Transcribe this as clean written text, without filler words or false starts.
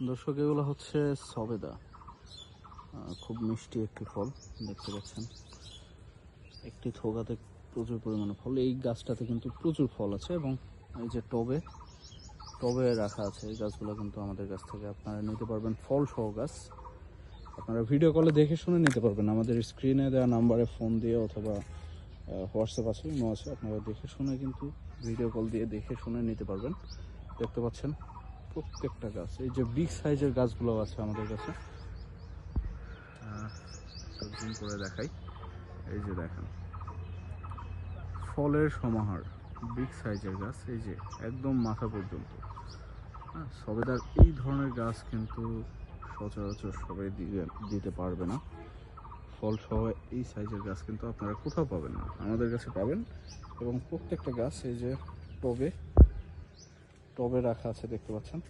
দর্শক, এগুলো হচ্ছে সবেদা। খুব মিষ্টি একটি ফল, দেখতে পাচ্ছেন। একটি থোকাতে প্রচুর পরিমাণে ফল। এই গাছটাতে কিন্তু প্রচুর ফল আছে এবং এই যে টবে টবে রাখা আছে এই গাছগুলো কিন্তু আমাদের কাছ থেকে আপনারা নিতে পারবেন। ফল সহ গাছ আপনারা ভিডিও কলে দেখে শুনে নিতে পারবেন। আমাদের স্ক্রিনে দেওয়া নাম্বারে ফোন দিয়ে অথবা হোয়াটসঅ্যাপ আছে, ইমো আছে, আপনারা দেখে শুনে কিন্তু ভিডিও কল দিয়ে দেখে শুনে নিতে পারবেন। দেখতে পাচ্ছেন প্রত্যেকটা গাছ, এই যে বিগ সাইজের গাছগুলো আছে আমাদের কাছে। জুম করে দেখাই, এই যে দেখেন ফলের সমাহার, বিগ সাইজের গাছ, এই যে একদম মাথা পর্যন্ত। সবেদার এই ধরনের গাছ কিন্তু সচরাচর সবাই দিতে পারবে না। ফল সহ এই সাইজের গাছ কিন্তু আপনারা কোথাও পাবেন না, আমাদের কাছে পাবেন। এবং প্রত্যেকটা গাছ এই যে টবে রাখা আছে, দেখতে পাচ্ছেন।